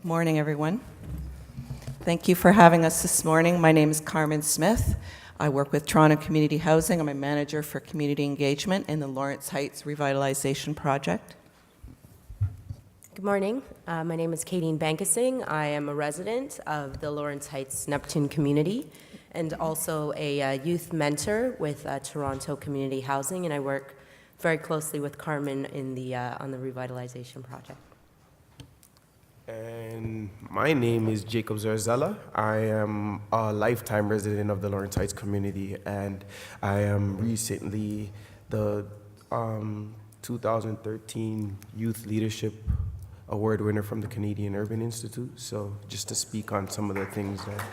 Morning, everyone. Thank you for having us this morning. My name is Carmen Smith. I work with Toronto Community Housing. I'm a manager for community engagement in the Lawrence Heights Revitalization Project. Good morning. My name is Kadeen Bankasing. I am a resident of the Lawrence Heights Neptune community and also a youth mentor with Toronto Community Housing, and I work very closely with Carmen in the on the revitalization project. And my name is Jacob Zarzella. I am a lifetime resident of the Lawrence Heights community, and I am recently the 2013 Youth Leadership Award winner from the Canadian Urban Institute. So just to speak on some of the things that,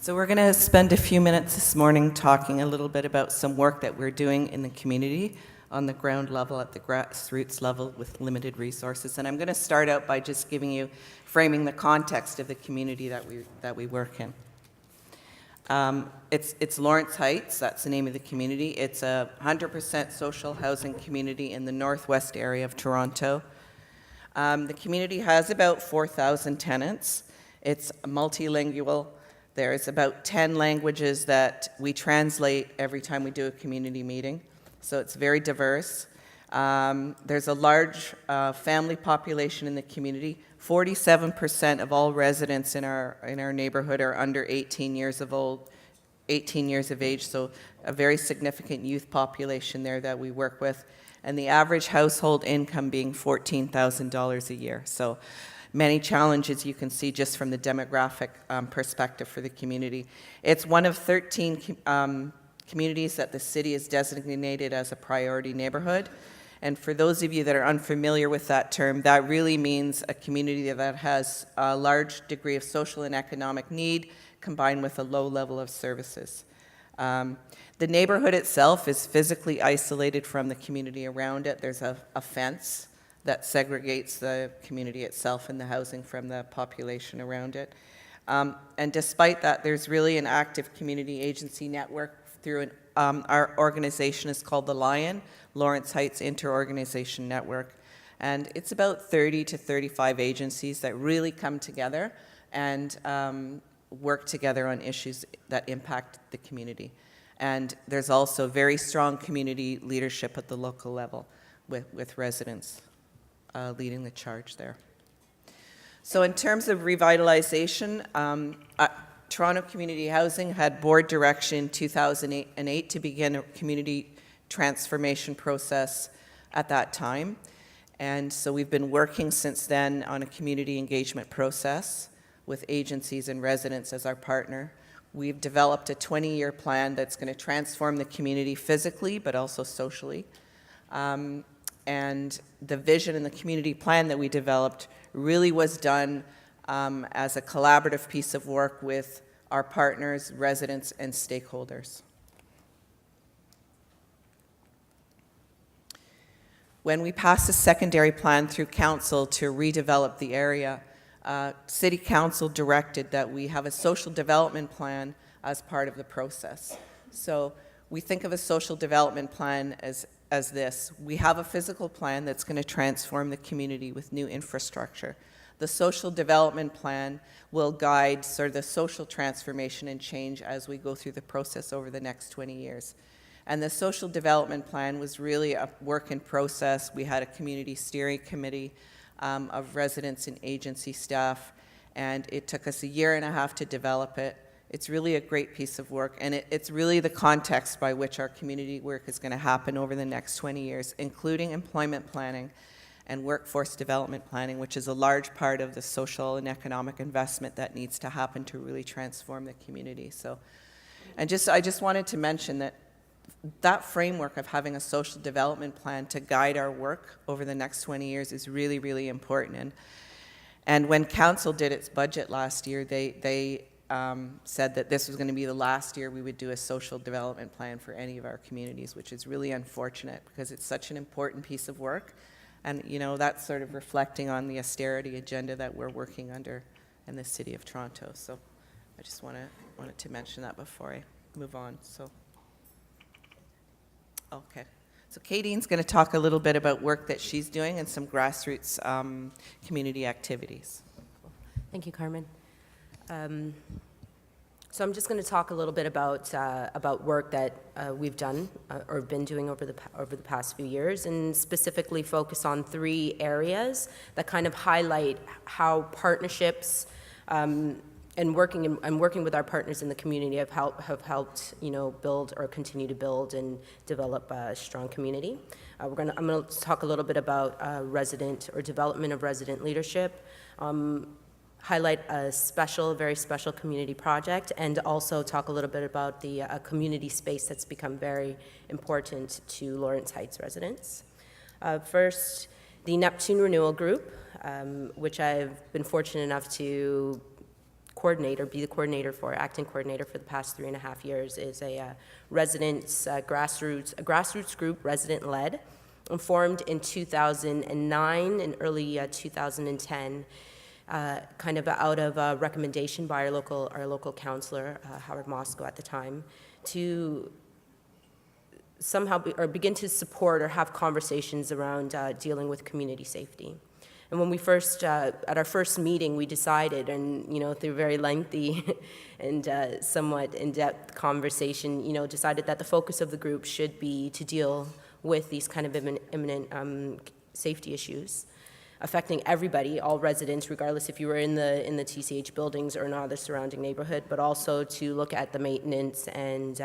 So we're going to spend a few minutes this morning talking a little bit about some work that we're doing in the community on the ground level, at the grassroots level with limited resources. And I'm going to start out by just framing the context of the community that we work in. It's Lawrence Heights, that's the name of the community. It's a 100% social housing community in the northwest area of Toronto. The community has about 4,000 tenants. It's multilingual. There's about 10 languages that we translate every time we do a community meeting, so it's very diverse. There's a large family population in the community. 47% of all residents in our neighborhood are under 18 years of age, so a very significant youth population there that we work with, and the average household income being $14,000 a year. So many challenges you can see just from the demographic perspective for the community. It's one of 13 communities that the city has designated as a priority neighborhood. And for those of you that are unfamiliar with that term, that really means a community that has a large degree of social and economic need combined with a low level of services. The neighborhood itself is physically isolated from the community around it. There's a fence that segregates the community itself and the housing from the population around it. And despite that, there's really an active community agency network through our organization is called the Lion, Lawrence Heights Interorganization Network. And it's about 30 to 35 agencies that really come together and work together on issues that impact the community. And there's also very strong community leadership at the local level with residents leading the charge there. So in terms of revitalization, Toronto Community Housing had board direction in 2008 to begin a community transformation process at that time. And so we've been working since then on a community engagement process with agencies and residents as our partner. We've developed a 20-year plan that's going to transform the community physically, but also socially. And the vision and the community plan that we developed really was done as a collaborative piece of work with our partners, residents, and stakeholders. When we passed a secondary plan through council to redevelop the area, City Council directed that we have a social development plan as part of the process. So we think of a social development plan as this. We have a physical plan that's going to transform the community with new infrastructure. The social development plan will guide sort of the social transformation and change as we go through the process over the next 20 years. And the social development plan was really a work in process. We had a community steering committee of residents and agency staff, and it took us 1.5 years to develop it. It's really a great piece of work, and it's really the context by which our community work is going to happen over the next 20 years, including employment planning and workforce development planning, which is a large part of the social and economic investment that needs to happen to really transform the community. So, I just wanted to mention that framework of having a social development plan to guide our work over the next 20 years is really, really important. And when council did its budget last year, they said that this was going to be the last year we would do a social development plan for any of our communities, which is really unfortunate because it's such an important piece of work. And, you know, that's sort of reflecting on the austerity agenda that we're working under in the City of Toronto. So I just wanted to mention that before I move on. So, okay. So Kadine's going to talk a little bit about work that she's doing and some grassroots community activities. Thank you, Carmen. So I'm just going to talk a little bit about work that we've done or been doing over the past few years, and specifically focus on 3 areas that kind of highlight how partnerships and working with our partners in the community have helped build or continue to build and develop a strong community. I'm going to talk a little bit about resident or development of resident leadership. Highlight a very special community project, and also talk a little bit about the community space that's become very important to Lawrence Heights residents. First, the Neptune Renewal Group, which I've been fortunate enough to coordinate or be the acting coordinator for the past 3.5 years, is a grassroots group, resident-led, formed in 2009 and early 2010. Kind of out of a recommendation by our local counselor, Howard Moscow at the time, to somehow begin to support or have conversations around dealing with community safety. And when we first, at our first meeting, we decided, and through very lengthy and somewhat in-depth conversation, decided that the focus of the group should be to deal with these kind of imminent safety issues affecting everybody, all residents, regardless if you were in the TCH buildings or not, the surrounding neighborhood, but also to look at the maintenance and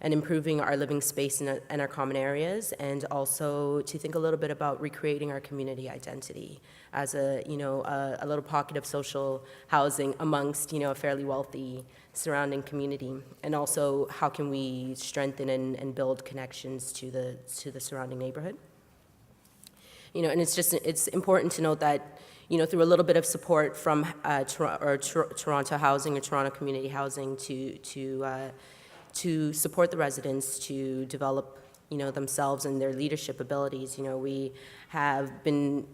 improving our living space and our common areas, and also to think a little bit about recreating our community identity as a little pocket of social housing amongst a fairly wealthy surrounding community, and also how can we strengthen and build connections to the surrounding neighborhood. And it's important to note that, through a little bit of support from Toronto Housing or Toronto Community Housing to support the residents to develop, themselves and their leadership abilities. We have been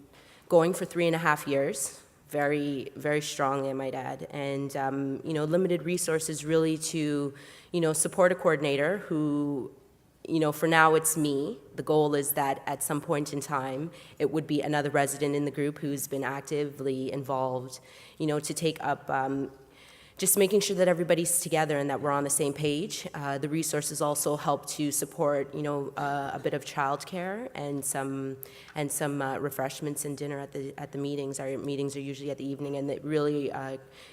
going for 3.5 years, very, very strongly, I might add, and, limited resources really to, support a coordinator who, for now it's me. The goal is that at some point in time, it would be another resident in the group who's been actively involved, to take up just making sure that everybody's together and that we're on the same page. The resources also help to support, a bit of childcare and some refreshments and dinner at the meetings. Our meetings are usually at the evening, and that really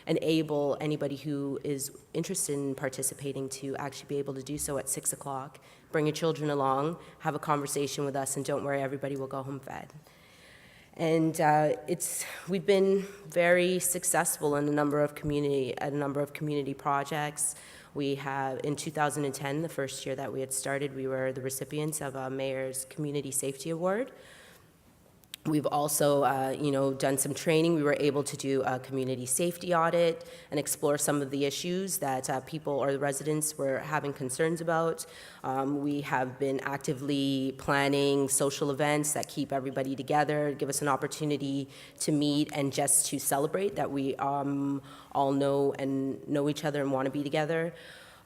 enable anybody who is interested in participating to actually be able to do so at 6 o'clock. Bring your children along, have a conversation with us, and don't worry, everybody will go home fed. And we've been very successful in a number of community projects. We have, in 2010, the first year that we had started, we were the recipients of a Mayor's Community Safety Award. We've also, done some training. We were able to do a community safety audit and explore some of the issues that people or the residents were having concerns about. We have been actively planning social events that keep everybody together, give us an opportunity to meet and just to celebrate that we all know each other and want to be together.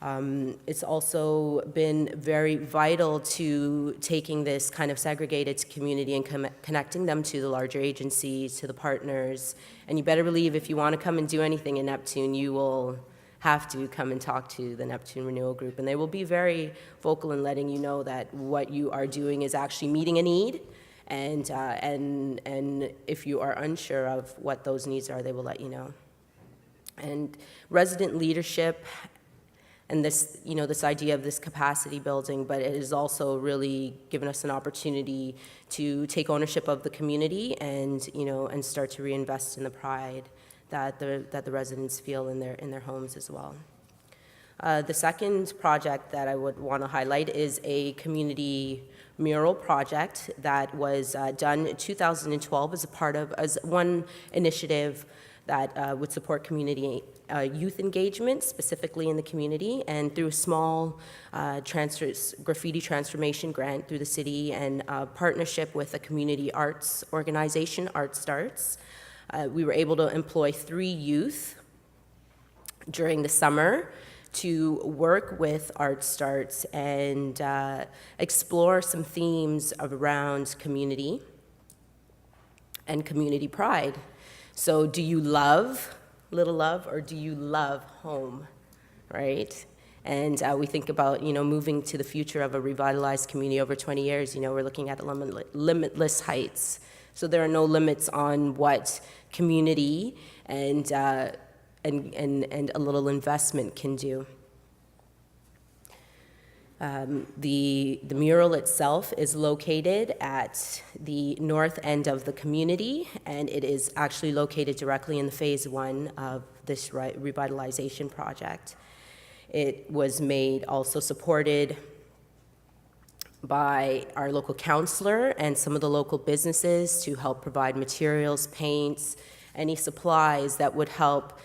It's also been very vital to taking this kind of segregated community and connecting them to the larger agencies, to the partners. And you better believe if you want to come and do anything in Neptune, you will have to come and talk to the Neptune Renewal Group. And they will be very vocal in letting you know that what you are doing is actually meeting a need. And if you are unsure of what those needs are, they will let you know. And resident leadership and this, this idea of this capacity building, but it has also really given us an opportunity to take ownership of the community and, and start to reinvest in the pride that the residents feel in their homes as well. The second project that I would want to highlight is a community mural project that was done in 2012 as one initiative that would support community youth engagement, specifically in the community, and through a small graffiti transformation grant through the city and a partnership with a community arts organization, Art Starts. We were able to employ 3 youth during the summer to work with Art Starts and explore some themes around community and community pride. So do you love Little Love, or do you love home, right? And we think about, moving to the future of a revitalized community over 20 years. We're looking at limitless heights. So there are no limits on what community and a little investment can do. The mural itself is located at the north end of the community, and it is actually located directly in the phase 1 of this revitalization project. It was also supported by our local councillor and some of the local businesses to help provide materials, paints, any supplies that would help,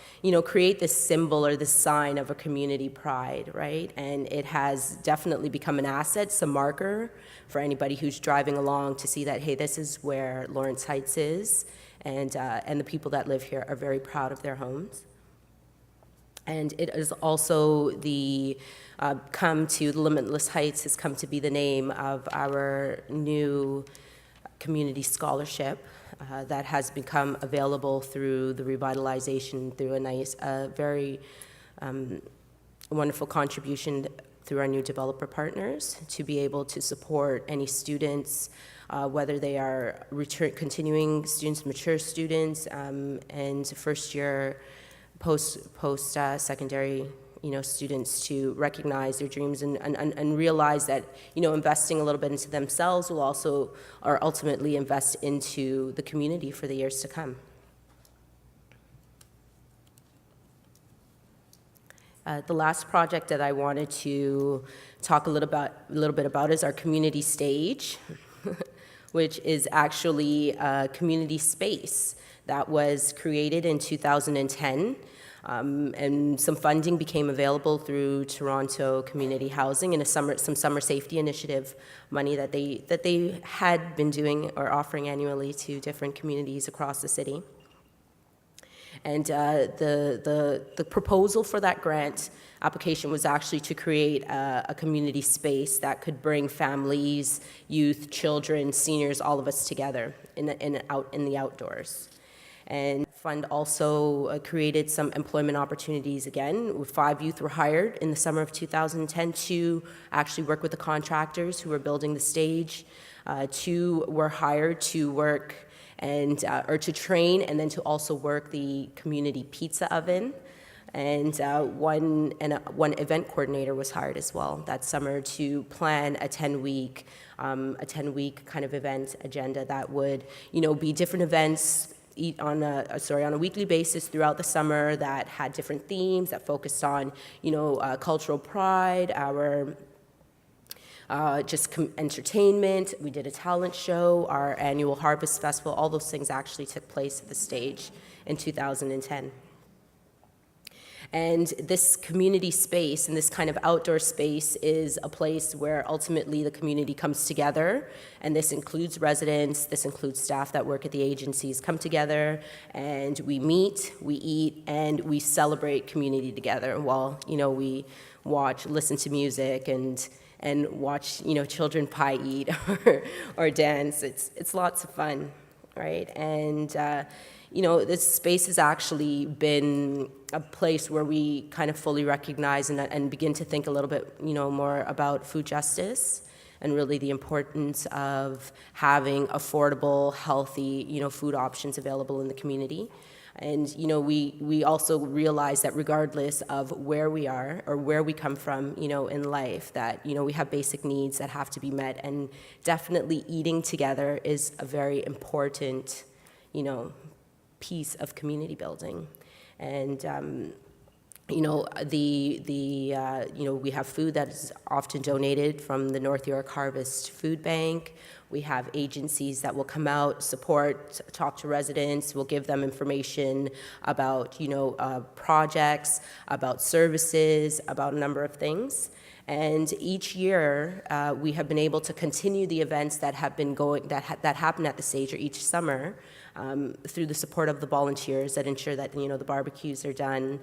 create this symbol or this sign of a community pride, right? And it has definitely become an asset, it's a marker for anybody who's driving along to see that, hey, this is where Lawrence Heights is, and the people that live here are very proud of their homes. And it is also the Limitless Heights has come to be the name of our new community scholarship that has become available through the revitalization, through a very wonderful contribution through our new developer partners, to be able to support any students, whether they are continuing students, mature students, and first-year post-secondary students, to recognize their dreams and realize that, investing a little bit into themselves will also, or ultimately invest into the community for the years to come. The last project that I wanted to talk a little bit about is our community stage, which is actually a community space that was created in 2010. And some funding became available through Toronto Community Housing and some summer safety initiative money that they had been doing or offering annually to different communities across the city. And the proposal for that grant application was actually to create a community space that could bring families, youth, children, seniors, all of us together in the outdoors. And fund also created some employment opportunities again. 5 youth were hired in the summer of 2010 to actually work with the contractors who were building the stage. 2 were hired to work or to train, and then to also work the community pizza oven. And one event coordinator was hired as well that summer to plan a 10-week kind of event agenda that would, be different events on a weekly basis throughout the summer that had different themes that focused on, cultural pride, our entertainment. We did a talent show, our annual Harvest Festival. All those things actually took place at the stage in 2010. And this community space and this kind of outdoor space is a place where ultimately the community comes together, and this includes residents, this includes staff that work at the agencies, come together and we meet, we eat, and we celebrate community together while, we listen to music and watch, children pie eat or dance. It's lots of fun, right? And this space has actually been a place where we kind of fully recognize and begin to think a little bit, more about food justice and really the importance of having affordable, healthy, food options available in the community. And, we also realize that regardless of where we are or where we come from, in life, that, we have basic needs that have to be met. And definitely eating together is a very important, piece of community building. And we have food that is often donated from the North York Harvest Food Bank. We have agencies that will come out, support, talk to residents. We'll give them information about projects, about services, about a number of things. And each year, we have been able to continue the events that have been going, that happen at the stage, or each summer, through the support of the volunteers that ensure that, you know, the barbecues are done,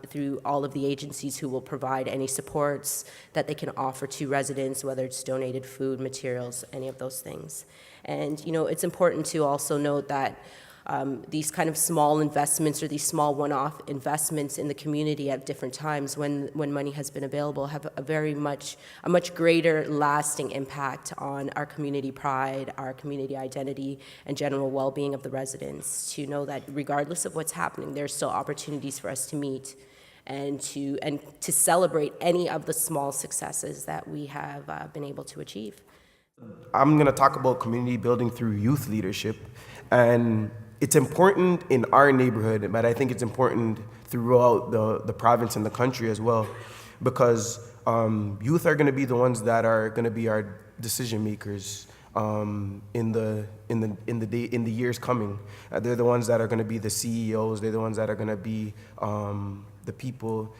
through all of the agencies who will provide any supports that they can offer to residents, whether it's donated food, materials, any of those things. And, you know, it's important to also note that these kind of small investments, or these small one-off investments in the community at different times when money has been available, have a much greater lasting impact on our community pride, our community identity, and general well-being of the residents, to know that regardless of what's happening, there's still opportunities for us to meet and to celebrate any of the small successes that we have been able to achieve. I'm going to talk about community building through youth leadership, and it's important in our neighborhood, but I think it's important throughout the province and the country as well, because youth are going to be the ones that are going to be our decision makers in the years coming. They're the ones that are going to be the CEOs. They're the ones that are going to be the people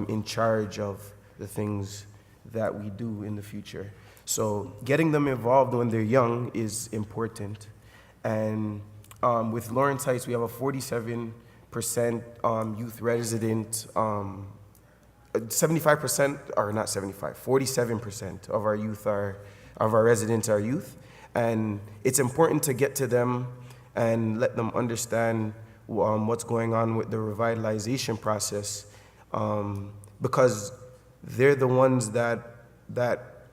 in charge of the things that we do in the future. So getting them involved when they're young is important. And with Lawrence Heights, we have a 47% youth resident, 75%, or not 75, 47% of our youth of our residents are youth. And it's important to get to them and let them understand what's going on with the revitalization process, because they're the ones that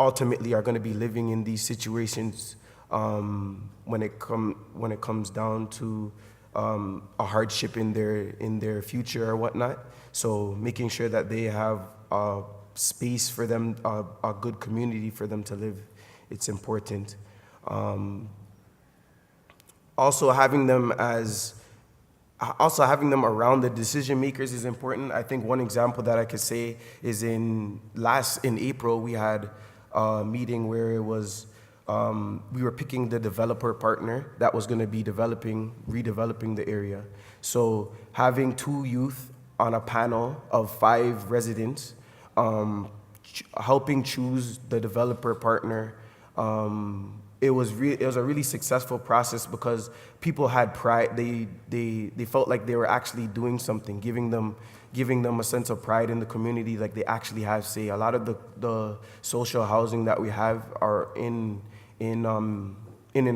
ultimately are going to be living in these situations when it comes down to a hardship in their future or whatnot. So making sure that they have a space for them, a good community for them to live, it's important. Also having them around the decision makers is important. I think one example that I could say is in April, we had a meeting where it was, we were picking the developer partner that was going to be redeveloping the area. So having 2 youth on a panel of 5 residents, helping choose the developer partner, it was a really successful process, because people had pride. They felt like they were actually doing something, giving them a sense of pride in the community, like they actually have say. A lot of the social housing that we have are in and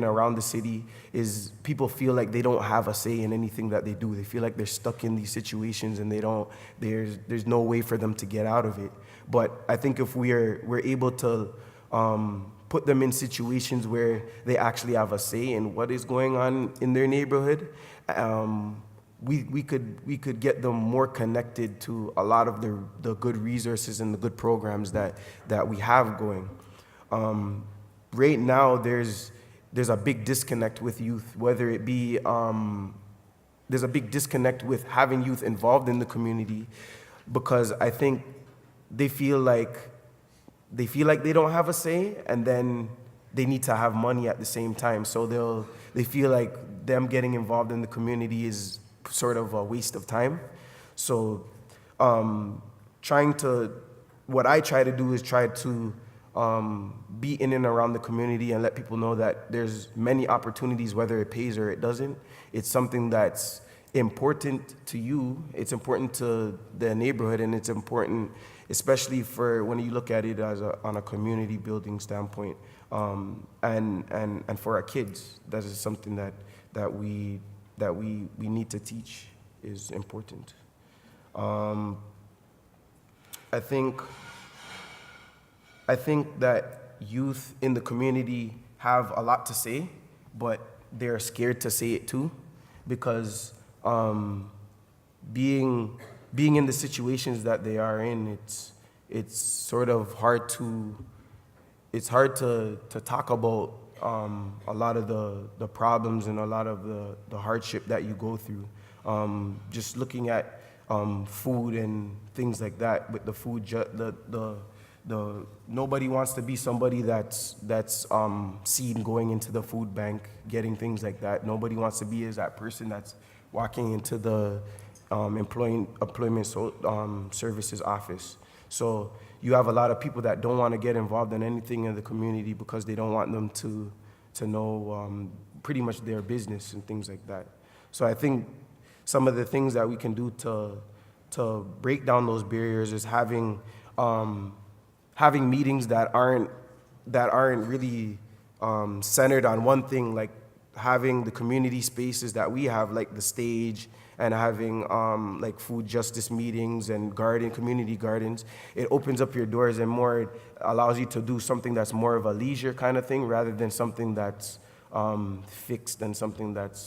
around the city is people feel like they don't have a say in anything that they do. They feel like they're stuck in these situations and there's no way for them to get out of it. But I think if we're able to put them in situations where they actually have a say in what is going on in their neighborhood, we could get them more connected to a lot of the good resources and the good programs that we have going. Right now, there's a big disconnect with youth, whether it be there's a big disconnect with having youth involved in the community, because I think they feel like they don't have a say, and then they need to have money at the same time. So they feel like them getting involved in the community is sort of a waste of time. So what I try to do is try to be in and around the community and let people know that there's many opportunities, whether it pays or it doesn't. It's something that's important to you. It's important to the neighborhood, and it's important especially for when you look at it on a community building standpoint, and for our kids. That is something that we need to teach is important. I think that youth in the community have a lot to say, but they're scared to say it too, because being in the situations that they are in, it's sort of hard to talk about a lot of the problems and a lot of the hardship that you go through. Just looking at food and things like that, with the food, nobody wants to be somebody that's seen going into the food bank, getting things like that. Nobody wants to be as that person that's walking into the employment services office. So you have a lot of people that don't want to get involved in anything in the community because they don't want them to know pretty much their business and things like that. So I think some of the things that we can do to break down those barriers is having meetings that aren't really centered on one thing, like having the community spaces that we have, like the stage, and having like food justice meetings and community gardens. It opens up your doors and more allows you to do something that's more of a leisure kind of thing rather than something that's fixed and something that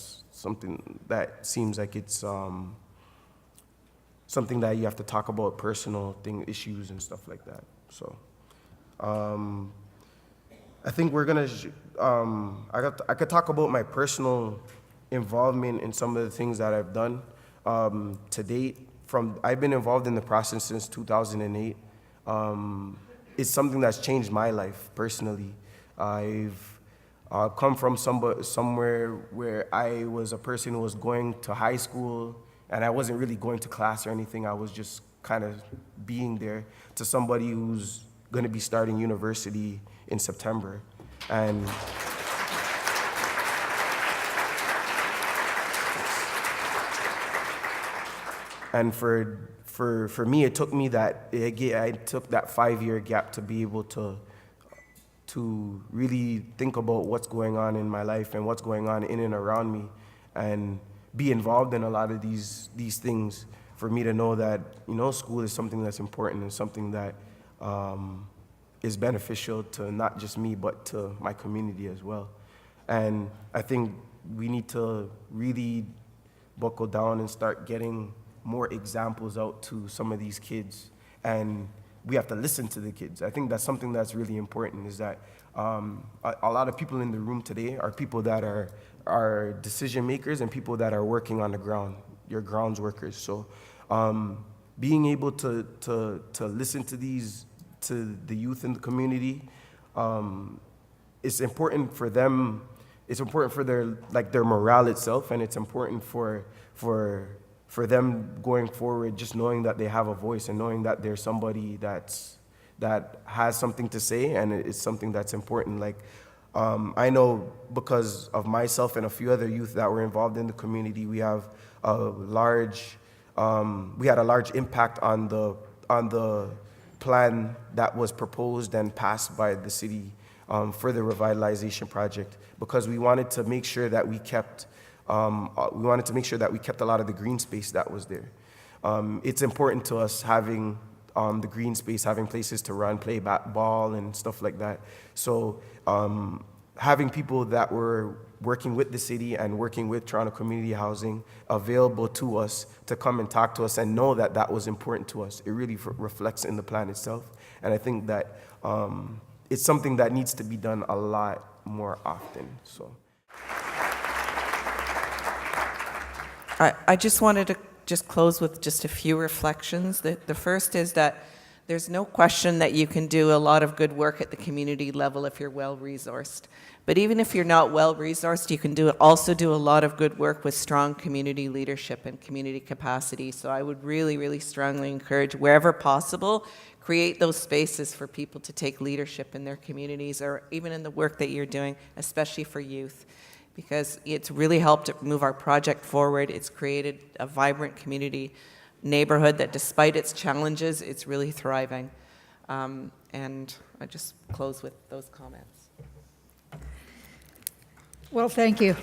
seems like it's something that you have to talk about personal issues and stuff like that. So I think we're gonna. I could talk about my personal involvement in some of the things that I've done to date. I've been involved in the process since 2008. It's something that's changed my life personally. I've come from somewhere where I was a person who was going to high school and I wasn't really going to class or anything. I was just kind of being there, to somebody who's going to be starting university in September. And for me, it took me I took that 5-year gap to be able to really think about what's going on in my life and what's going on in and around me, and be involved in a lot of these things, for me to know that, school is something that's important and something that is beneficial to not just me, but to my community as well. And I think we need to really buckle down and start getting more examples out to some of these kids, and we have to listen to the kids. I think that's something that's really important, is that a lot of people in the room today are people that are decision makers and people that are working on the ground, your grounds workers. So being able to listen to the youth in the community, it's important for them. It's important for their morale itself, and it's important for them going forward, just knowing that they have a voice and knowing that there's somebody that has something to say, and it's something that's important. Like, I know because of myself and a few other youth that were involved in the community, we had a large impact on the plan that was proposed and passed by the city for the revitalization project, because we wanted to make sure that we kept a lot of the green space that was there. It's important to us having the green space, having places to run, play ball and stuff like that. So having people that were working with the city and working with Toronto Community Housing available to us to come and talk to us and know that that was important to us, it really reflects in the plan itself. And I think that it's something that needs to be done a lot more often. So I just wanted to close with just a few reflections. The first is that there's no question that you can do a lot of good work at the community level if you're well-resourced. But even if you're not well-resourced, you can also do a lot of good work with strong community leadership and community capacity. So I would really, really strongly encourage, wherever possible, create those spaces for people to take leadership in their communities, or even in the work that you're doing, especially for youth, because it's really helped move our project forward. It's created a vibrant community neighborhood that, despite its challenges, it's really thriving. And I just close with those comments. Well, thank you.